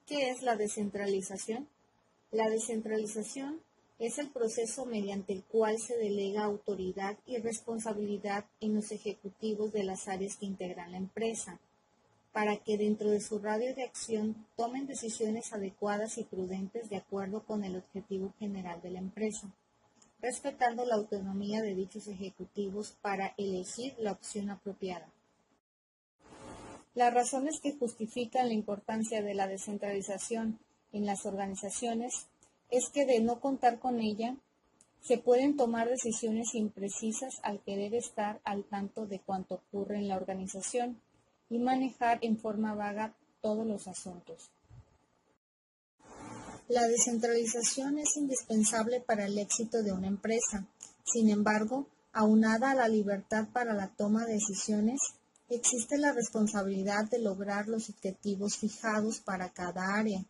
¿Qué es la descentralización? La descentralización es el proceso mediante el cual se delega autoridad y responsabilidad en los ejecutivos de las áreas que integran la empresa, para que dentro de su radio de acción tomen decisiones adecuadas y prudentes de acuerdo con el objetivo general de la empresa, respetando la autonomía de dichos ejecutivos para elegir la opción apropiada. Las razones que justifican la importancia de la descentralización en las organizaciones es que de no contar con ella, se pueden tomar decisiones imprecisas al querer estar al tanto de cuanto ocurre en la organización y manejar en forma vaga todos los asuntos. La descentralización es indispensable para el éxito de una empresa. Sin embargo, aunada a la libertad para la toma de decisiones, existe la responsabilidad de lograr los objetivos fijados para cada área,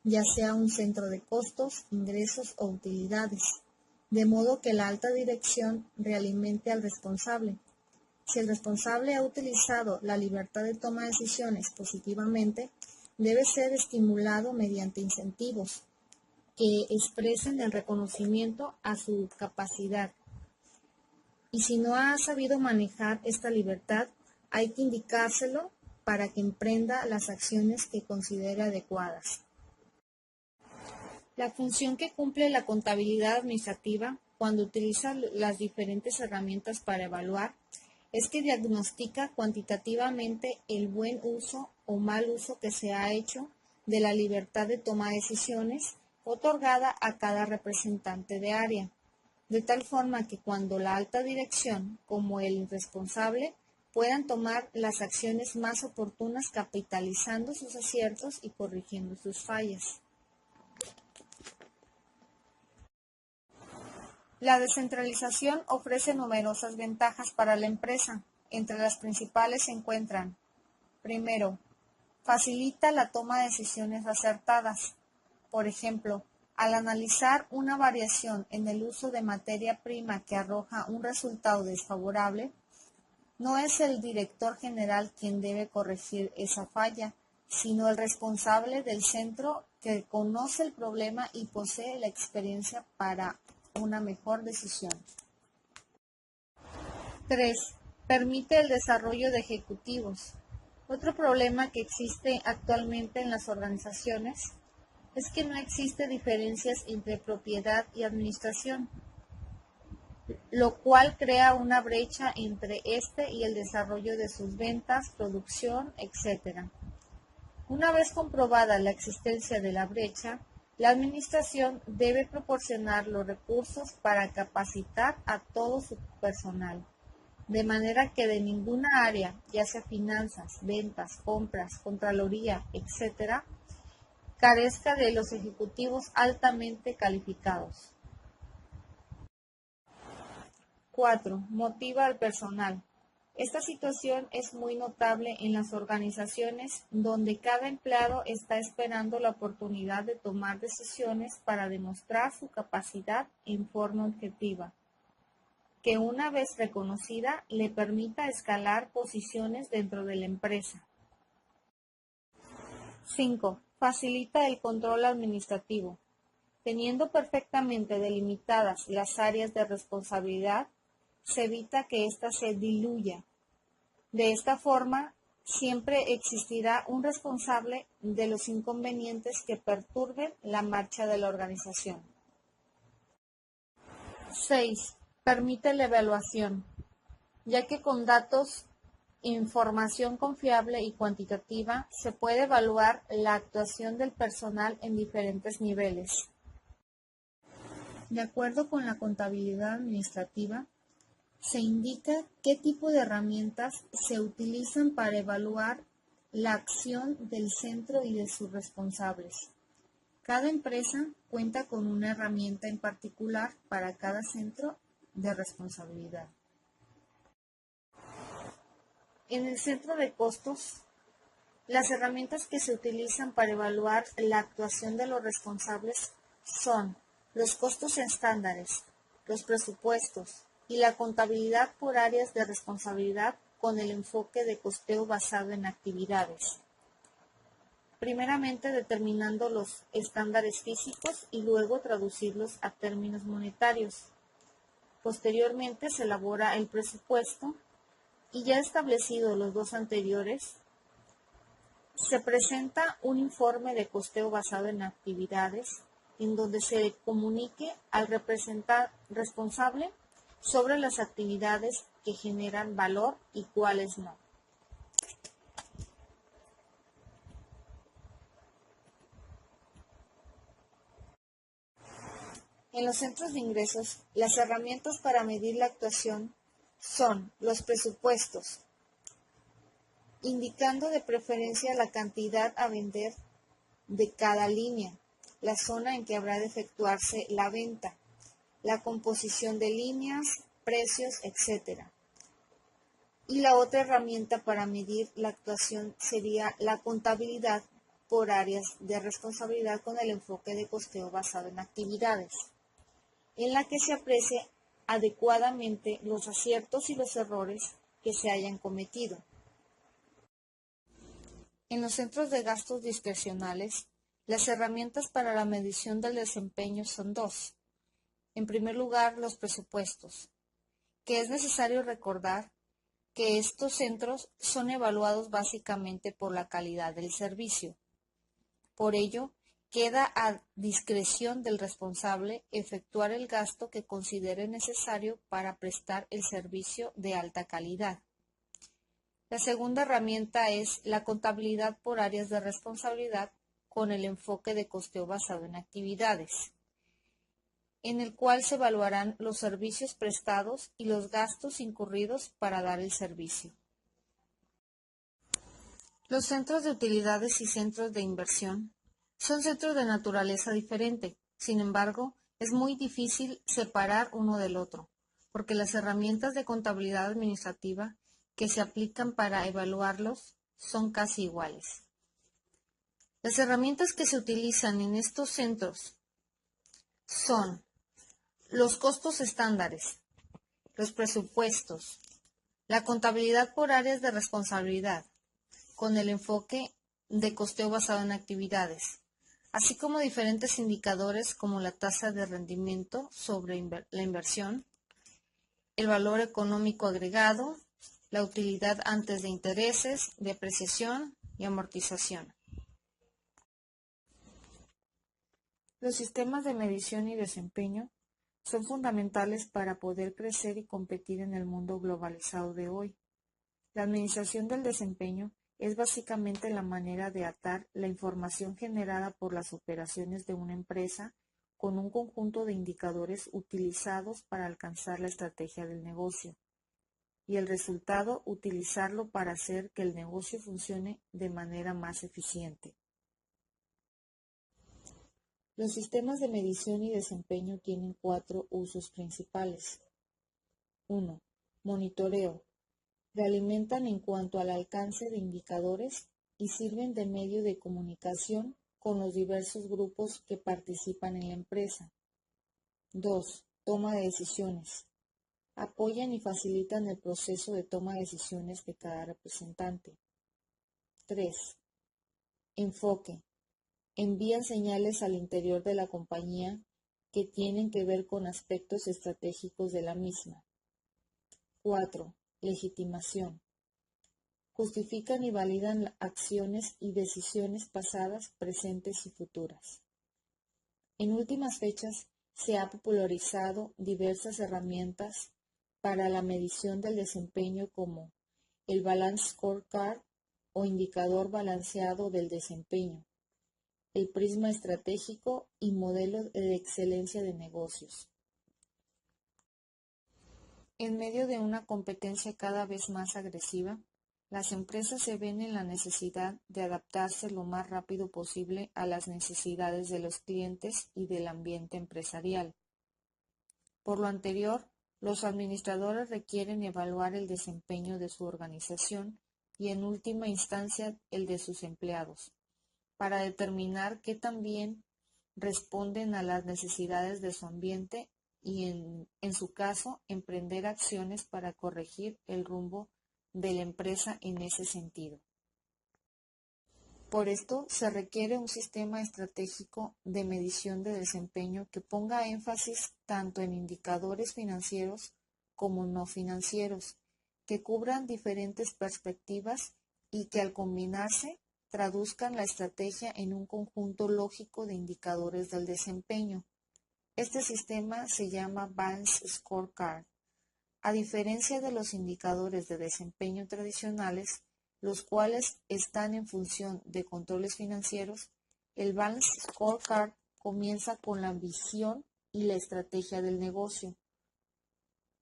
ya sea un centro de costos, ingresos o utilidades, de modo que la alta dirección realimente al responsable. Si el responsable ha utilizado la libertad de toma de decisiones positivamente, debe ser estimulado mediante incentivos que expresen el reconocimiento a su capacidad. Y si no ha sabido manejar esta libertad, hay que indicárselo para que emprenda las acciones que considere adecuadas. La función que cumple la contabilidad administrativa cuando utiliza las diferentes herramientas para evaluar es que diagnostica cuantitativamente el buen uso o mal uso que se ha hecho de la libertad de toma de decisiones otorgada a cada representante de área, de tal forma que cuando la alta dirección como el responsable puedan tomar las acciones más oportunas capitalizando sus aciertos y corrigiendo sus fallas. La descentralización ofrece numerosas ventajas para la empresa. Entre las principales se encuentran: primero, facilita la toma de decisiones acertadas. Por ejemplo, al analizar una variación en el uso de materia prima que arroja un resultado desfavorable, no es el director general quien debe corregir esa falla, sino el responsable del centro que conoce el problema y posee la experiencia para una mejor decisión. 3. Permite el desarrollo de ejecutivos. Otro problema que existe actualmente en las organizaciones es que no existe diferencias entre propiedad y administración, lo cual crea una brecha entre este y el desarrollo de sus ventas, producción, etc. Una vez comprobada la existencia de la brecha, la administración debe proporcionar los recursos para capacitar a todo su personal, de manera que de ninguna área, ya sea finanzas, ventas, compras, contraloría, etc., carezca de los ejecutivos altamente calificados. 4. Motiva al personal. Esta situación es muy notable en las organizaciones donde cada empleado está esperando la oportunidad de tomar decisiones para demostrar su capacidad en forma objetiva, que una vez reconocida le permita escalar posiciones dentro de la empresa. 5. Facilita el control administrativo. Teniendo perfectamente delimitadas las áreas de responsabilidad, se evita que ésta se diluya. De esta forma, siempre existirá un responsable de los inconvenientes que perturben la marcha de la organización. 6. Permite la evaluación, ya que con datos, información confiable y cuantitativa se puede evaluar la actuación del personal en diferentes niveles. De acuerdo con la contabilidad administrativa, se indica qué tipo de herramientas se utilizan para evaluar la acción del centro y de sus responsables. Cada empresa cuenta con una herramienta en particular para cada centro de responsabilidad. En el centro de costos, las herramientas que se utilizan para evaluar la actuación de los responsables son los costos estándares, los presupuestos y la contabilidad por áreas de responsabilidad con el enfoque de costeo basado en actividades. primeramente determinando los estándares físicos y luego traducirlos a términos monetarios. Posteriormente se elabora el presupuesto y ya establecidos los dos anteriores, se presenta un informe de costeo basado en actividades en donde se comunique al responsable sobre las actividades que generan valor y cuáles no. En los centros de ingresos, las herramientas para medir la actuación son los presupuestos, indicando de preferencia la cantidad a vender de cada línea, la zona en que habrá de efectuarse la venta, la composición de líneas, precios, etc. Y la otra herramienta para medir la actuación sería la contabilidad por áreas de responsabilidad con el enfoque de costeo basado en actividades, en la que se aprecie adecuadamente los aciertos y los errores que se hayan cometido. En los centros de gastos discrecionales, las herramientas para la medición del desempeño son dos. En primer lugar, los presupuestos, que es necesario recordar que estos centros son evaluados básicamente por la calidad del servicio. Por ello, queda a discreción del responsable efectuar el gasto que considere necesario para prestar el servicio de alta calidad. La segunda herramienta es la contabilidad por áreas de responsabilidad con el enfoque de costeo basado en actividades, en el cual se evaluarán los servicios prestados y los gastos incurridos para dar el servicio. Los centros de utilidades y centros de inversión son centros de naturaleza diferente. Sin embargo, es muy difícil separar uno del otro, porque las herramientas de contabilidad administrativa que se aplican para evaluarlos son casi iguales. Las herramientas que se utilizan en estos centros son los costos estándares, los presupuestos, la contabilidad por áreas de responsabilidad, con el enfoque de costeo basado en actividades, así como diferentes indicadores como la tasa de rendimiento sobre la inversión, el valor económico agregado, la utilidad antes de intereses, depreciación y amortización. Los sistemas de medición y desempeño son fundamentales para poder crecer y competir en el mundo globalizado de hoy. La administración del desempeño es básicamente la manera de atar la información generada por las operaciones de una empresa con un conjunto de indicadores utilizados para alcanzar la estrategia del negocio, y el resultado utilizarlo para hacer que el negocio funcione de manera más eficiente. Los sistemas de medición y desempeño tienen 4 usos principales. 1. Monitoreo. Realimentan en cuanto al alcance de indicadores y sirven de medio de comunicación con los diversos grupos que participan en la empresa. 2. Toma de decisiones. Apoyan y facilitan el proceso de toma de decisiones de cada representante. 3. Enfoque. Envían señales al interior de la compañía que tienen que ver con aspectos estratégicos de la misma. 4. Legitimación. Justifican y validan acciones y decisiones pasadas, presentes y futuras. En últimas fechas, se han popularizado diversas herramientas para la medición del desempeño como el Balance Scorecard o indicador balanceado del desempeño, el prisma estratégico y modelo de excelencia de negocios. En medio de una competencia cada vez más agresiva, las empresas se ven en la necesidad de adaptarse lo más rápido posible a las necesidades de los clientes y del ambiente empresarial. Por lo anterior, los administradores requieren evaluar el desempeño de su organización y, en última instancia, el de sus empleados, para determinar qué tan bien responden a las necesidades de su ambiente y, en su caso, emprender acciones para corregir el rumbo de la empresa en ese sentido. Por esto, se requiere un sistema estratégico de medición de desempeño que ponga énfasis tanto en indicadores financieros como no financieros, que cubran diferentes perspectivas y que al combinarse traduzcan la estrategia en un conjunto lógico de indicadores del desempeño. Este sistema se llama Balanced Scorecard. A diferencia de los indicadores de desempeño tradicionales, los cuales están en función de controles financieros, el Balanced Scorecard comienza con la visión y la estrategia del negocio.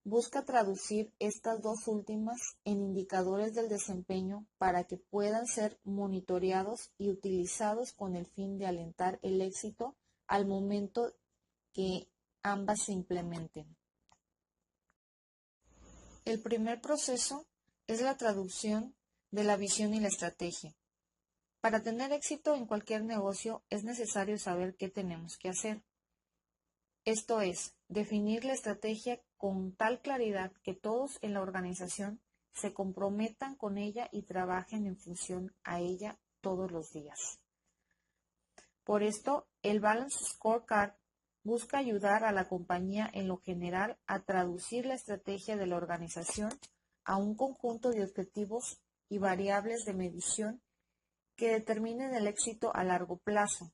Busca traducir estas dos últimas en indicadores del desempeño para que puedan ser monitoreados y utilizados con el fin de alentar el éxito al momento que ambas se implementen. El primer proceso es la traducción de la visión y la estrategia. Para tener éxito en cualquier negocio es necesario saber qué tenemos que hacer. Esto es, definir la estrategia con tal claridad que todos en la organización se comprometan con ella y trabajen en función a ella todos los días. Por esto, el Balanced Scorecard busca ayudar a la compañía en lo general a traducir la estrategia de la organización a un conjunto de objetivos y variables de medición que determinen el éxito a largo plazo.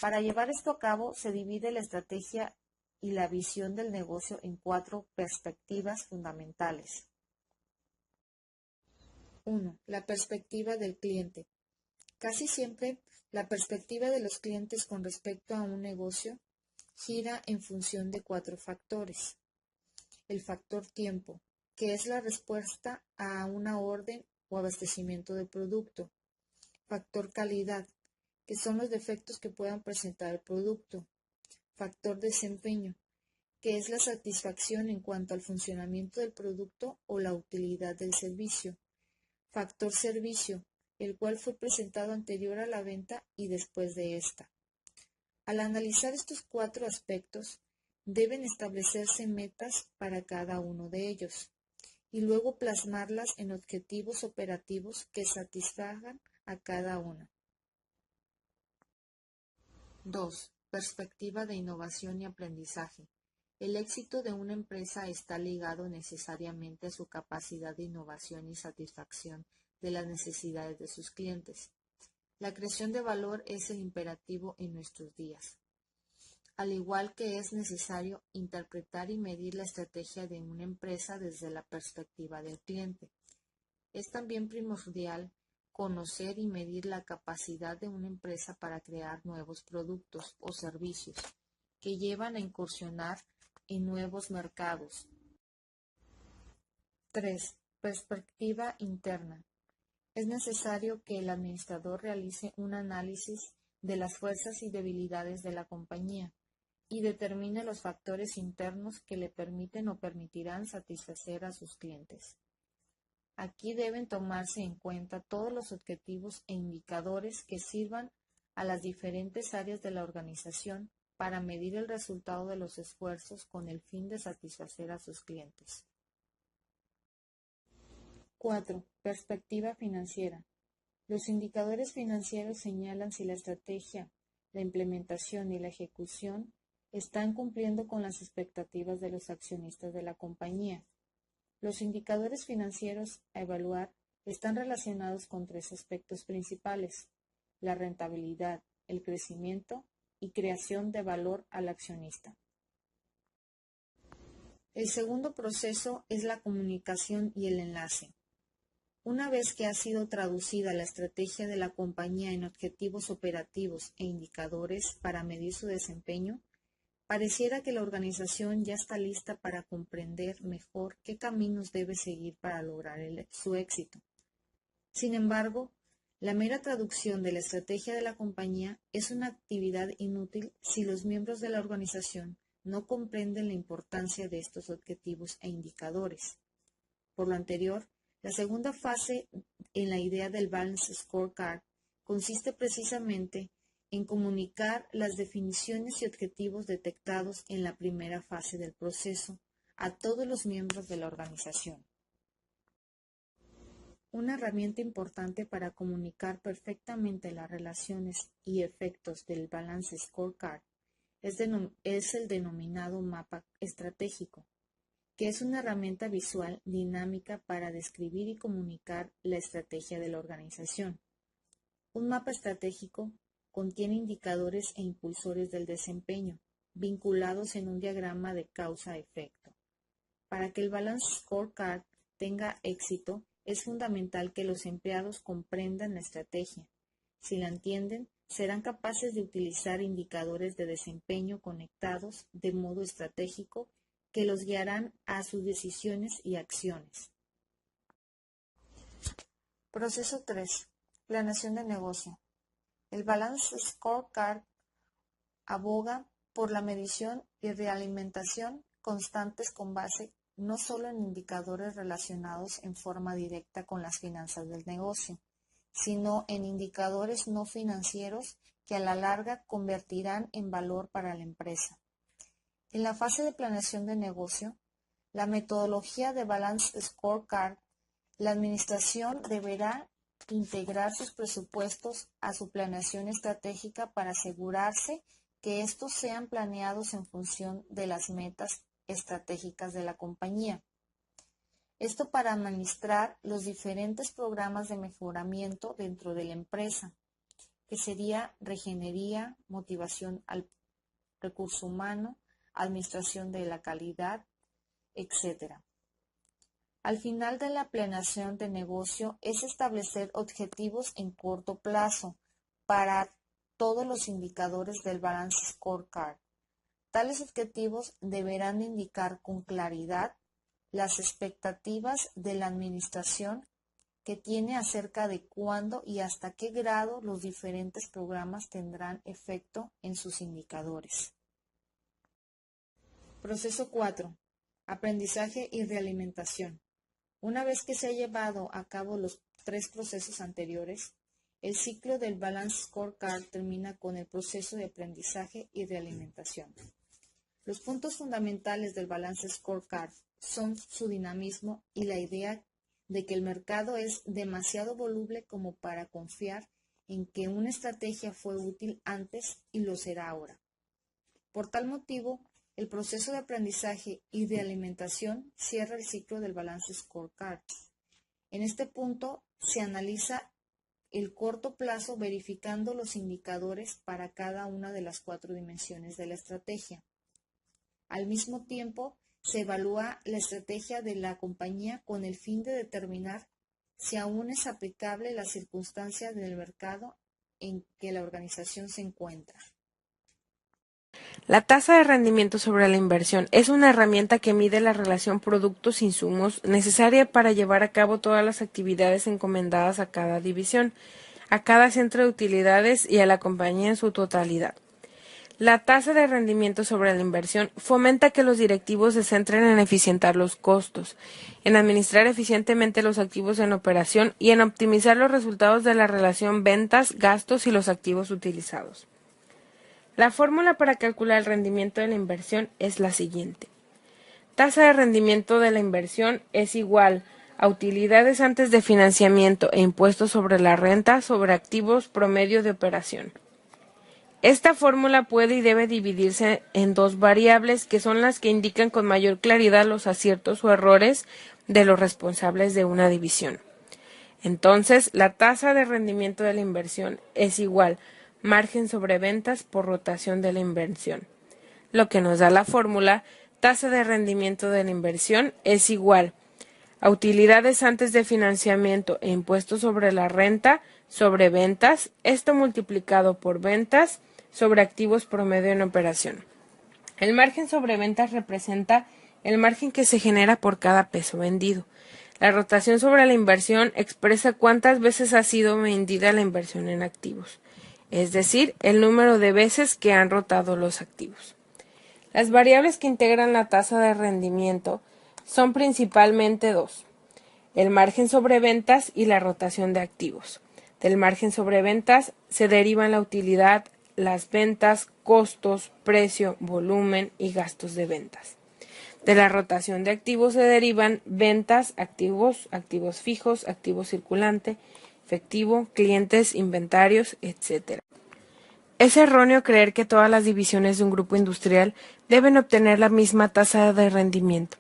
Para llevar esto a cabo, se divide la estrategia y la visión del negocio en 4 perspectivas fundamentales. 1. La perspectiva del cliente. Casi siempre, la perspectiva de los clientes con respecto a un negocio gira en función de 4 factores. El factor tiempo, que es la respuesta a una orden o abastecimiento de producto. Factor calidad, que son los defectos que puedan presentar el producto. Factor desempeño, que es la satisfacción en cuanto al funcionamiento del producto o la utilidad del servicio. Factor servicio, el cual fue presentado anterior a la venta y después de esta. Al analizar estos 4 aspectos, deben establecerse metas para cada uno de ellos y luego plasmarlas en objetivos operativos que satisfagan a cada uno. 2. Perspectiva de innovación y aprendizaje. El éxito de una empresa está ligado necesariamente a su capacidad de innovación y satisfacción de las necesidades de sus clientes. La creación de valor es el imperativo en nuestros días. Al igual que es necesario interpretar y medir la estrategia de una empresa desde la perspectiva del cliente, es también primordial conocer y medir la capacidad de una empresa para crear nuevos productos o servicios que llevan a incursionar en nuevos mercados. 3. Perspectiva interna. Es necesario que el administrador realice un análisis de las fuerzas y debilidades de la compañía y determine los factores internos que le permiten o permitirán satisfacer a sus clientes. Aquí deben tomarse en cuenta todos los objetivos e indicadores que sirvan a las diferentes áreas de la organización para medir el resultado de los esfuerzos con el fin de satisfacer a sus clientes. 4. Perspectiva financiera. Los indicadores financieros señalan si la estrategia, la implementación y la ejecución están cumpliendo con las expectativas de los accionistas de la compañía. Los indicadores financieros a evaluar están relacionados con 3 aspectos principales: la rentabilidad, el crecimiento y creación de valor al accionista. El segundo proceso es la comunicación y el enlace. Una vez que ha sido traducida la estrategia de la compañía en objetivos operativos e indicadores para medir su desempeño, pareciera que la organización ya está lista para comprender mejor qué caminos debe seguir para lograr su éxito. Sin embargo, la mera traducción de la estrategia de la compañía es una actividad inútil si los miembros de la organización no comprenden la importancia de estos objetivos e indicadores. Por lo anterior, la segunda fase en la idea del Balanced Scorecard consiste precisamente en comunicar las definiciones y objetivos detectados en la primera fase del proceso a todos los miembros de la organización. Una herramienta importante para comunicar perfectamente las relaciones y efectos del Balance Scorecard es el denominado mapa estratégico, que es una herramienta visual dinámica para describir y comunicar la estrategia de la organización. Un mapa estratégico contiene indicadores e impulsores del desempeño, vinculados en un diagrama de causa-efecto. Para que el Balance Scorecard tenga éxito, es fundamental que los empleados comprendan la estrategia. Si la entienden, serán capaces de utilizar indicadores de desempeño conectados de modo estratégico que los guiarán a sus decisiones y acciones. Proceso 3. Planeación de negocio. El Balance Scorecard aboga por la medición y realimentación constantes con base no solo en indicadores relacionados en forma directa con las finanzas del negocio, sino en indicadores no financieros que a la larga convertirán en valor para la empresa. En la fase de planeación de negocio, la metodología de Balance Scorecard, la administración deberá integrar sus presupuestos a su planeación estratégica para asegurarse que estos sean planeados en función de las metas estratégicas de la compañía. Esto para administrar los diferentes programas de mejoramiento dentro de la empresa, que sería regenería, motivación al recurso humano, administración de la calidad, etc. Al final de la planeación de negocio es establecer objetivos en corto plazo para todos los indicadores del Balance Scorecard. Tales objetivos deberán indicar con claridad las expectativas de la administración que tiene acerca de cuándo y hasta qué grado los diferentes programas tendrán efecto en sus indicadores. Proceso 4. Aprendizaje y realimentación. Una vez que se ha llevado a cabo los 3 procesos anteriores, el ciclo del Balance Scorecard termina con el proceso de aprendizaje y realimentación. Los puntos fundamentales del Balance Scorecard son su dinamismo y la idea de que el mercado es demasiado voluble como para confiar en que una estrategia fue útil antes y lo será ahora. Por tal motivo, el proceso de aprendizaje y de alimentación cierra el ciclo del Balance Scorecard. En este punto se analiza el corto plazo verificando los indicadores para cada una de las 4 dimensiones de la estrategia. Al mismo tiempo, se evalúa la estrategia de la compañía con el fin de determinar si aún es aplicable la circunstancia del mercado en que la organización se encuentra. La tasa de rendimiento sobre la inversión es una herramienta que mide la relación productos-insumos necesaria para llevar a cabo todas las actividades encomendadas a cada división, a cada centro de utilidades y a la compañía en su totalidad. La tasa de rendimiento sobre la inversión fomenta que los directivos se centren en eficientar los costos, en administrar eficientemente los activos en operación y en optimizar los resultados de la relación ventas, gastos y los activos utilizados. La fórmula para calcular el rendimiento de la inversión es la siguiente. Tasa de rendimiento de la inversión es igual a utilidades antes de financiamiento e impuestos sobre la renta sobre activos promedio de operación. Esta fórmula puede y debe dividirse en 2 variables que son las que indican con mayor claridad los aciertos o errores de los responsables de una división. Entonces, la tasa de rendimiento de la inversión es igual margen sobre ventas por rotación de la inversión, lo que nos da la fórmula tasa de rendimiento de la inversión es igual a utilidades antes de financiamiento e impuestos sobre la renta sobre ventas, esto multiplicado por ventas sobre activos promedio en operación. El margen sobre ventas representa el margen que se genera por cada peso vendido. La rotación sobre la inversión expresa cuántas veces ha sido vendida la inversión en activos, es decir, el número de veces que han rotado los activos. Las variables que integran la tasa de rendimiento son principalmente 2, el margen sobre ventas y la rotación de activos. Del margen sobre ventas se derivan la utilidad, las ventas, costos, precio, volumen y gastos de ventas. De la rotación de activos se derivan ventas, activos, activos fijos, activo circulante, efectivo, clientes, inventarios, etc. Es erróneo creer que todas las divisiones de un grupo industrial deben obtener la misma tasa de rendimiento,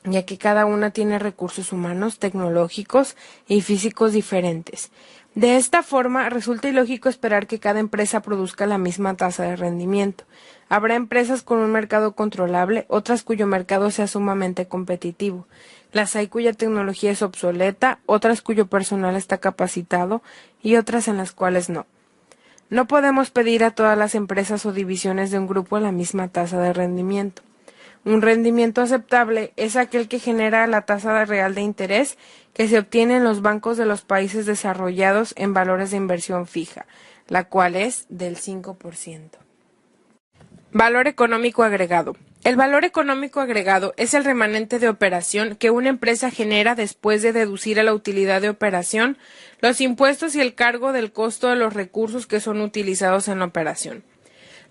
ya que cada una tiene recursos humanos, tecnológicos y físicos diferentes. De esta forma, resulta ilógico esperar que cada empresa produzca la misma tasa de rendimiento. Habrá empresas con un mercado controlable, otras cuyo mercado sea sumamente competitivo. Las hay cuya tecnología es obsoleta, otras cuyo personal está capacitado y otras en las cuales no. No podemos pedir a todas las empresas o divisiones de un grupo la misma tasa de rendimiento. Un rendimiento aceptable es aquel que genera la tasa real de interés que se obtiene en los bancos de los países desarrollados en valores de inversión fija, la cual es del 5%. Valor económico agregado. El valor económico agregado es el remanente de operación que una empresa genera después de deducir a la utilidad de operación los impuestos y el cargo del costo de los recursos que son utilizados en la operación.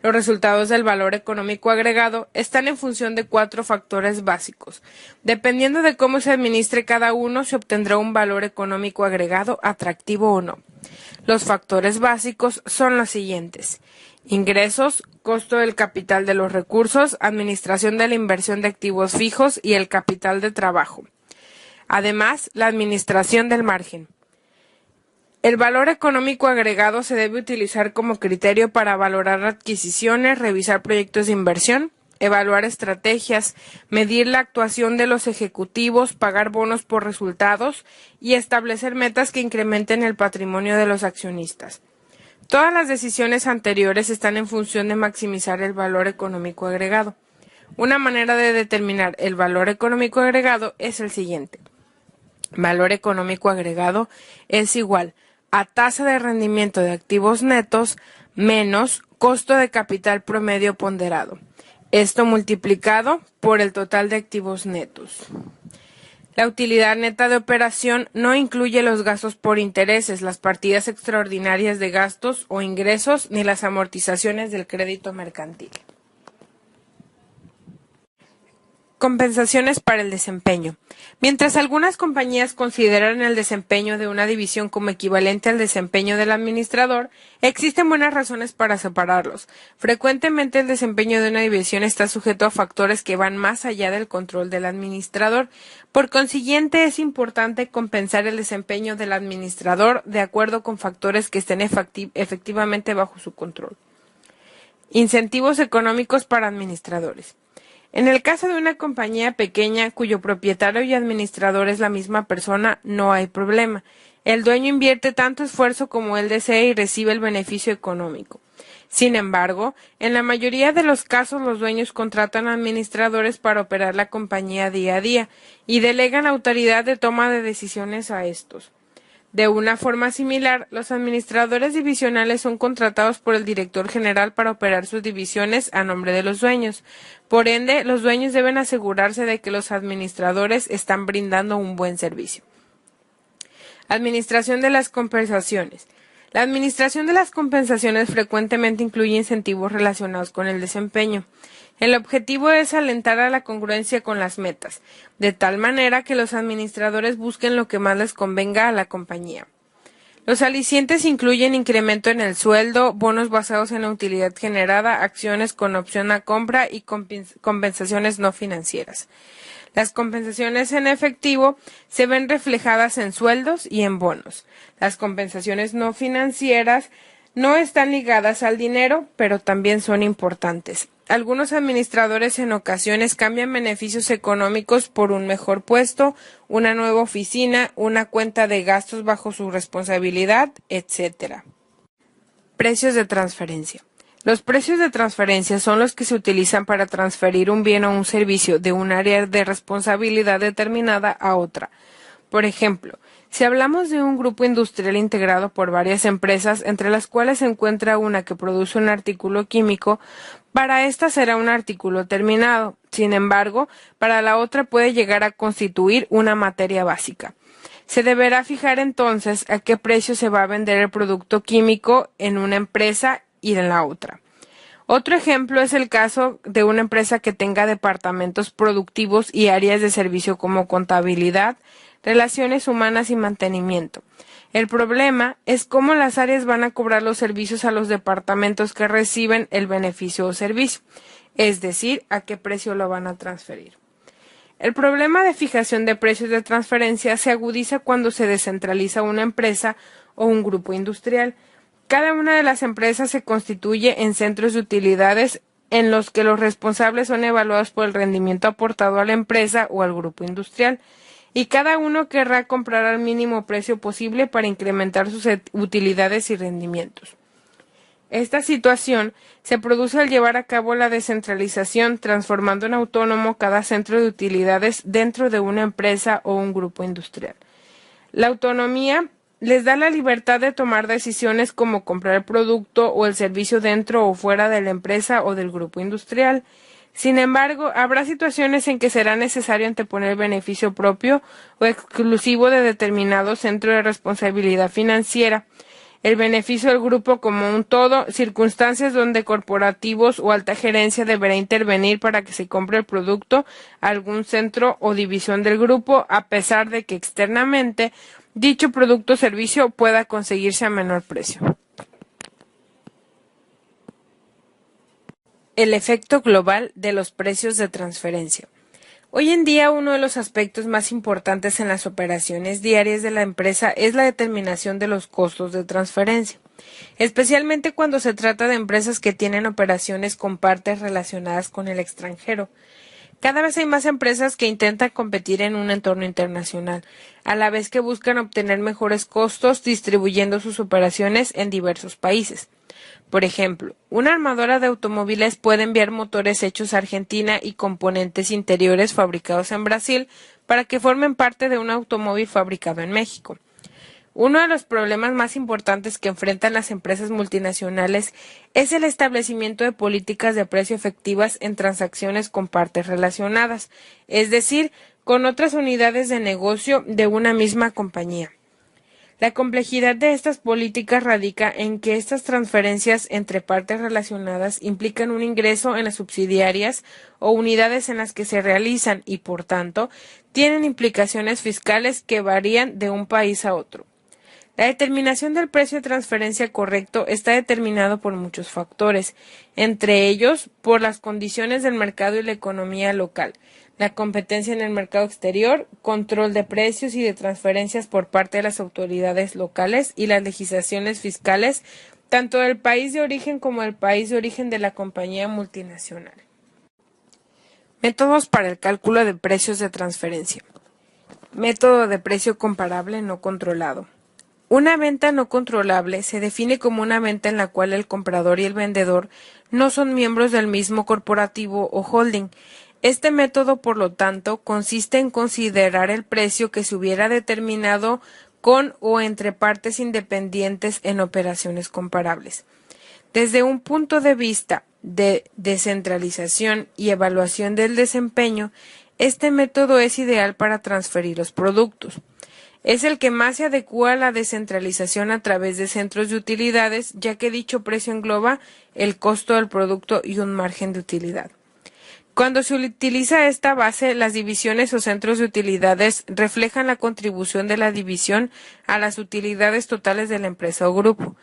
Los resultados del valor económico agregado están en función de 4 factores básicos. Dependiendo de cómo se administre cada uno, se obtendrá un valor económico agregado atractivo o no. Los factores básicos son los siguientes: ingresos, costo del capital de los recursos, administración de la inversión de activos fijos y el capital de trabajo. Además, la administración del margen. El valor económico agregado se debe utilizar como criterio para valorar adquisiciones, revisar proyectos de inversión, evaluar estrategias, medir la actuación de los ejecutivos, pagar bonos por resultados y establecer metas que incrementen el patrimonio de los accionistas. Todas las decisiones anteriores están en función de maximizar el valor económico agregado. Una manera de determinar el valor económico agregado es el siguiente. Valor económico agregado es igual a tasa de rendimiento de activos netos menos costo de capital promedio ponderado. Esto multiplicado por el total de activos netos. La utilidad neta de operación no incluye los gastos por intereses, las partidas extraordinarias de gastos o ingresos, ni las amortizaciones del crédito mercantil. Compensaciones para el desempeño. Mientras algunas compañías consideran el desempeño de una división como equivalente al desempeño del administrador, existen buenas razones para separarlos. Frecuentemente el desempeño de una división está sujeto a factores que van más allá del control del administrador. Por consiguiente, es importante compensar el desempeño del administrador de acuerdo con factores que estén efectivamente bajo su control. Incentivos económicos para administradores. En el caso de una compañía pequeña cuyo propietario y administrador es la misma persona, no hay problema. El dueño invierte tanto esfuerzo como él desea y recibe el beneficio económico. Sin embargo, en la mayoría de los casos los dueños contratan administradores para operar la compañía día a día y delegan la autoridad de toma de decisiones a estos. De una forma similar, los administradores divisionales son contratados por el director general para operar sus divisiones a nombre de los dueños. Por ende, los dueños deben asegurarse de que los administradores están brindando un buen servicio. Administración de las compensaciones. La administración de las compensaciones frecuentemente incluye incentivos relacionados con el desempeño. El objetivo es alentar a la congruencia con las metas, de tal manera que los administradores busquen lo que más les convenga a la compañía. Los alicientes incluyen incremento en el sueldo, bonos basados en la utilidad generada, acciones con opción a compra y compensaciones no financieras. Las compensaciones en efectivo se ven reflejadas en sueldos y en bonos. Las compensaciones no financieras no están ligadas al dinero, pero también son importantes. Algunos administradores en ocasiones cambian beneficios económicos por un mejor puesto, una nueva oficina, una cuenta de gastos bajo su responsabilidad, etc. Precios de transferencia. Los precios de transferencia son los que se utilizan para transferir un bien o un servicio de un área de responsabilidad determinada a otra. Por ejemplo, si hablamos de un grupo industrial integrado por varias empresas, entre las cuales se encuentra una que produce un artículo químico, para esta será un artículo terminado. Sin embargo, para la otra puede llegar a constituir una materia básica. Se deberá fijar entonces a qué precio se va a vender el producto químico en una empresa y en la otra. Otro ejemplo es el caso de una empresa que tenga departamentos productivos y áreas de servicio como contabilidad, relaciones humanas y mantenimiento. El problema es cómo las áreas van a cobrar los servicios a los departamentos que reciben el beneficio o servicio, es decir, a qué precio lo van a transferir. El problema de fijación de precios de transferencia se agudiza cuando se descentraliza una empresa o un grupo industrial. Cada una de las empresas se constituye en centros de utilidades en los que los responsables son evaluados por el rendimiento aportado a la empresa o al grupo industrial, y cada uno querrá comprar al mínimo precio posible para incrementar sus utilidades y rendimientos. Esta situación se produce al llevar a cabo la descentralización, transformando en autónomo cada centro de utilidades dentro de una empresa o un grupo industrial. La autonomía les da la libertad de tomar decisiones como comprar el producto o el servicio dentro o fuera de la empresa o del grupo industrial. Sin embargo, habrá situaciones en que será necesario anteponer el beneficio propio o exclusivo de determinado centro de responsabilidad financiera, el beneficio del grupo como un todo, circunstancias donde corporativos o alta gerencia deberá intervenir para que se compre el producto a algún centro o división del grupo, a pesar de que externamente dicho producto o servicio pueda conseguirse a menor precio. El efecto global de los precios de transferencia. Hoy en día, uno de los aspectos más importantes en las operaciones diarias de la empresa es la determinación de los costos de transferencia, especialmente cuando se trata de empresas que tienen operaciones con partes relacionadas con el extranjero. Cada vez hay más empresas que intentan competir en un entorno internacional, a la vez que buscan obtener mejores costos distribuyendo sus operaciones en diversos países. Por ejemplo, una armadora de automóviles puede enviar motores hechos a Argentina y componentes interiores fabricados en Brasil para que formen parte de un automóvil fabricado en México. Uno de los problemas más importantes que enfrentan las empresas multinacionales es el establecimiento de políticas de precio efectivas en transacciones con partes relacionadas, es decir, con otras unidades de negocio de una misma compañía. La complejidad de estas políticas radica en que estas transferencias entre partes relacionadas implican un ingreso en las subsidiarias o unidades en las que se realizan y, por tanto, tienen implicaciones fiscales que varían de un país a otro. La determinación del precio de transferencia correcto está determinado por muchos factores, entre ellos por las condiciones del mercado y la economía local, la competencia en el mercado exterior, control de precios y de transferencias por parte de las autoridades locales y las legislaciones fiscales, tanto del país de origen como del país de origen de la compañía multinacional. Métodos para el cálculo de precios de transferencia. Método de precio comparable no controlado. Una venta no controlable se define como una venta en la cual el comprador y el vendedor no son miembros del mismo corporativo o holding. Este método, por lo tanto, consiste en considerar el precio que se hubiera determinado con o entre partes independientes en operaciones comparables. Desde un punto de vista de descentralización y evaluación del desempeño, este método es ideal para transferir los productos. Es el que más se adecúa a la descentralización a través de centros de utilidades, ya que dicho precio engloba el costo del producto y un margen de utilidad. Cuando se utiliza esta base, las divisiones o centros de utilidades reflejan la contribución de la división a las utilidades totales de la empresa o grupo.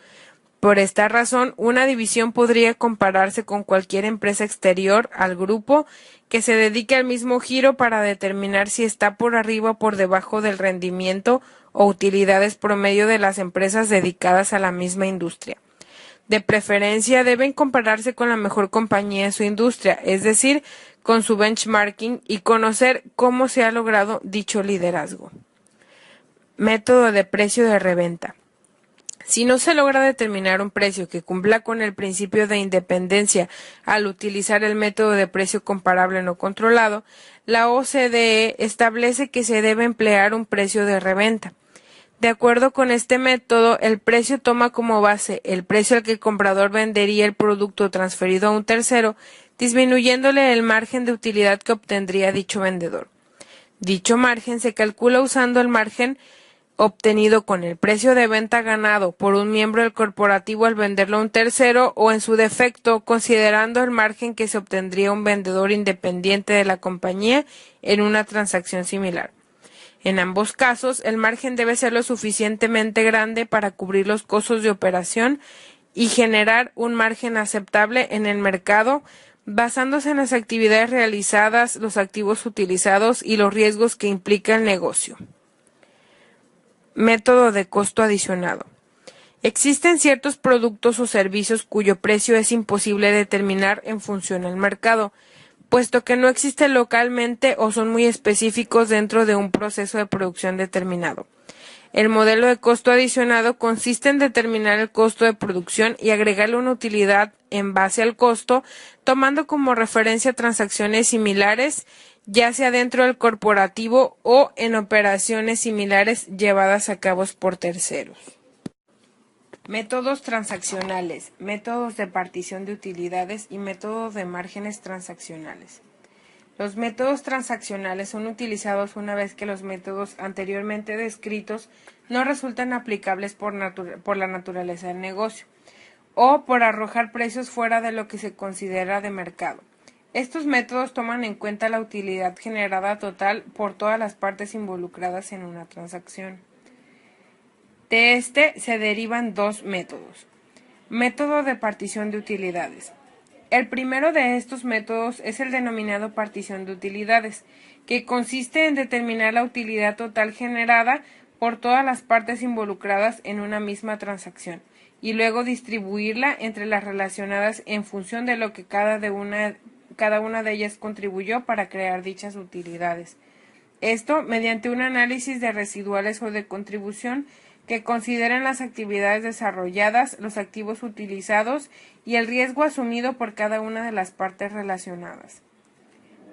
Por esta razón, una división podría compararse con cualquier empresa exterior al grupo que se dedique al mismo giro para determinar si está por arriba o por debajo del rendimiento o utilidades promedio de las empresas dedicadas a la misma industria. De preferencia, deben compararse con la mejor compañía en su industria, es decir, con su benchmarking y conocer cómo se ha logrado dicho liderazgo. Método de precio de reventa. Si no se logra determinar un precio que cumpla con el principio de independencia al utilizar el método de precio comparable no controlado, la OCDE establece que se debe emplear un precio de reventa. De acuerdo con este método, el precio toma como base el precio al que el comprador vendería el producto transferido a un tercero, disminuyéndole el margen de utilidad que obtendría dicho vendedor. Dicho margen se calcula usando el margen obtenido con el precio de venta ganado por un miembro del corporativo al venderlo a un tercero, o en su defecto, considerando el margen que se obtendría un vendedor independiente de la compañía en una transacción similar. En ambos casos, el margen debe ser lo suficientemente grande para cubrir los costos de operación y generar un margen aceptable en el mercado, basándose en las actividades realizadas, los activos utilizados y los riesgos que implica el negocio. Método de costo adicionado. Existen ciertos productos o servicios cuyo precio es imposible determinar en función al mercado, puesto que no existe localmente o son muy específicos dentro de un proceso de producción determinado. El modelo de costo adicionado consiste en determinar el costo de producción y agregarle una utilidad en base al costo, tomando como referencia transacciones similares, ya sea dentro del corporativo o en operaciones similares llevadas a cabo por terceros. Métodos transaccionales, métodos de partición de utilidades y métodos de márgenes transaccionales. Los métodos transaccionales son utilizados una vez que los métodos anteriormente descritos no resultan aplicables por la naturaleza del negocio o por arrojar precios fuera de lo que se considera de mercado. Estos métodos toman en cuenta la utilidad generada total por todas las partes involucradas en una transacción. De este se derivan dos métodos. Método de partición de utilidades. El primero de estos métodos es el denominado partición de utilidades, que consiste en determinar la utilidad total generada por todas las partes involucradas en una misma transacción, y luego distribuirla entre las relacionadas en función de lo que cada una de ellas contribuyó para crear dichas utilidades. Esto mediante un análisis de residuales o de contribución que consideren las actividades desarrolladas, los activos utilizados y el riesgo asumido por cada una de las partes relacionadas.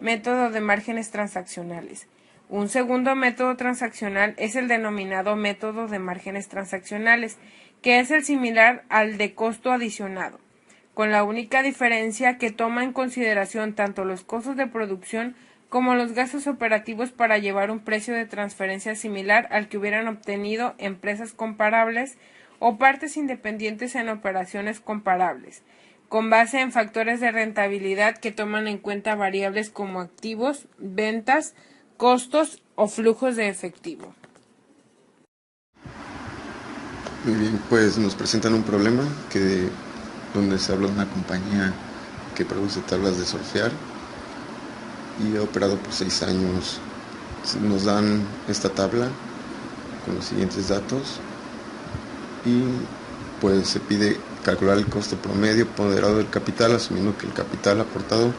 Método de márgenes transaccionales. Un segundo método transaccional es el denominado método de márgenes transaccionales, que es el similar al de costo adicionado, con la única diferencia que toma en consideración tanto los costos de producción como los gastos operativos para llevar un precio de transferencia similar al que hubieran obtenido empresas comparables o partes independientes en operaciones comparables, con base en factores de rentabilidad que toman en cuenta variables como activos, ventas, costos o flujos de efectivo. Muy bien, pues nos presentan un problema donde se habla de una compañía que produce tablas de surfear y ha operado por 6 años. Nos dan esta tabla con los siguientes datos y pues se pide calcular el costo promedio ponderado del capital, asumiendo que el capital aportado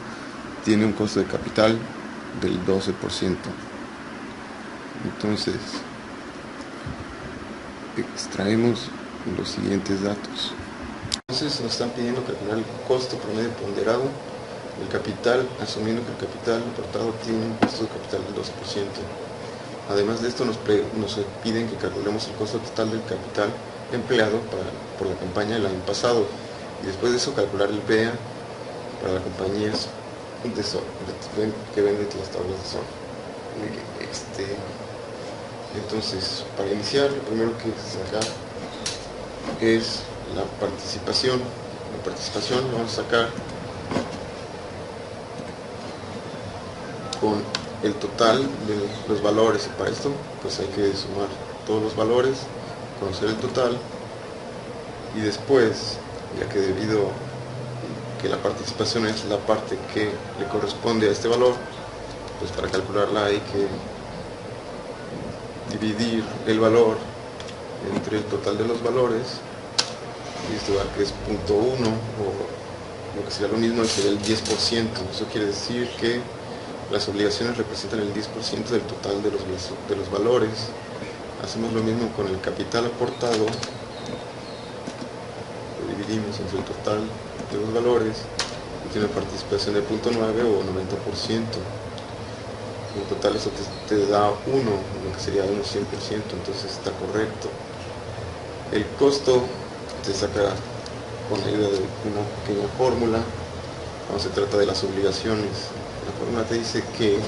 tiene un costo de capital del 12%. Entonces extraemos los siguientes datos. Entonces nos están pidiendo calcular el costo promedio ponderado del capital, asumiendo que el capital aportado tiene un costo de capital del 12%. Además de esto nos piden que calculemos el costo total del capital empleado por la campaña del año pasado, y después de eso calcular el BEA para las compañías que venden las tablas de surf. Entonces, para iniciar, lo primero que se saca es la participación. La participación la vamos a sacar con el total de los valores, y para esto pues hay que sumar todos los valores, conocer el total, y después, ya que debido que la participación es la parte que le corresponde a este valor, pues para calcularla hay que dividir el valor entre el total de los valores, y esto va que es 0.1, o lo que sería lo mismo sería el 10%. Eso quiere decir que las obligaciones representan el 10% del total de los valores. Hacemos lo mismo con el capital aportado, lo dividimos entre el total de los valores y tiene participación de 0.9 o 90%. En total eso te da 1, lo que sería un 100%, entonces está correcto. El costo se saca con la ayuda de una pequeña fórmula. Cuando se trata de las obligaciones, la fórmula te dice que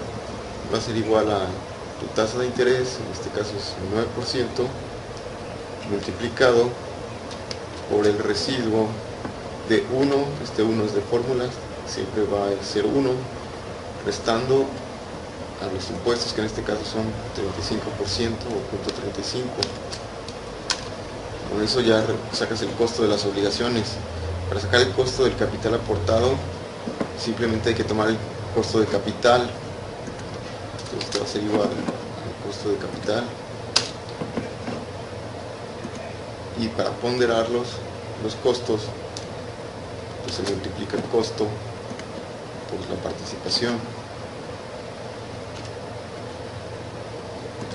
va a ser igual a tu tasa de interés, en este caso es un 9%, multiplicado por el residuo de 1, este 1 es de fórmula, siempre va a ser 1, restando a los impuestos, que en este caso son 35% o 0.35. Con eso ya sacas el costo de las obligaciones. Para sacar el costo del capital aportado, simplemente hay que tomar el costo de capital. Entonces esto va a ser igual al costo de capital. Y para ponderar los costos, pues se multiplica el costo por la participación.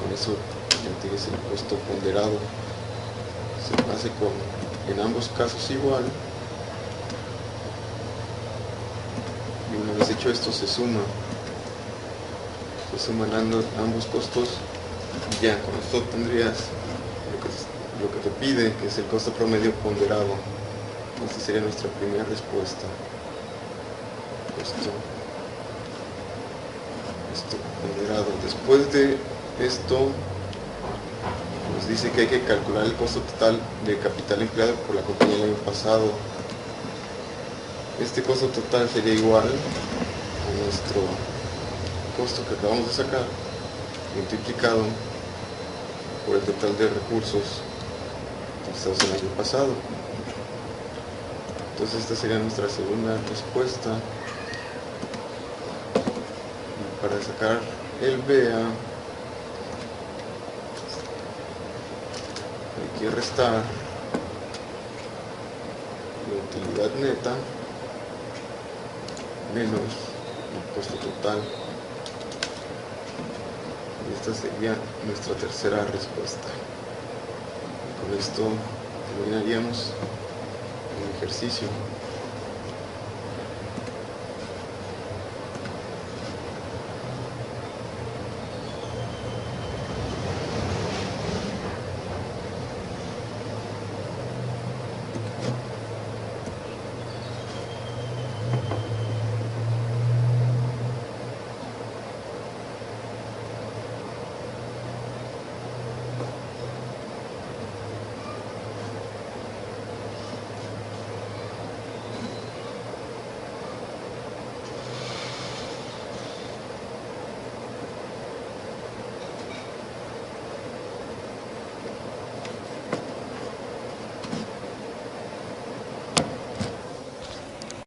Con eso ya tienes el costo ponderado. Se hace en ambos casos igual. Y una vez hecho esto se suman ambos costos y ya con esto tendrías lo que te pide, que es el costo promedio ponderado. Esta sería nuestra primera respuesta. Esto ponderado. Después de esto nos dice que hay que calcular el costo total de capital empleado por la compañía el año pasado. Este costo total sería igual a nuestro costo que acabamos de sacar, multiplicado por el total de recursos utilizados el año pasado. Entonces esta sería nuestra segunda respuesta. Y para sacar el BEA hay que restar la utilidad neta menos el costo total. Y esta sería nuestra tercera respuesta. Con esto terminaríamos el ejercicio.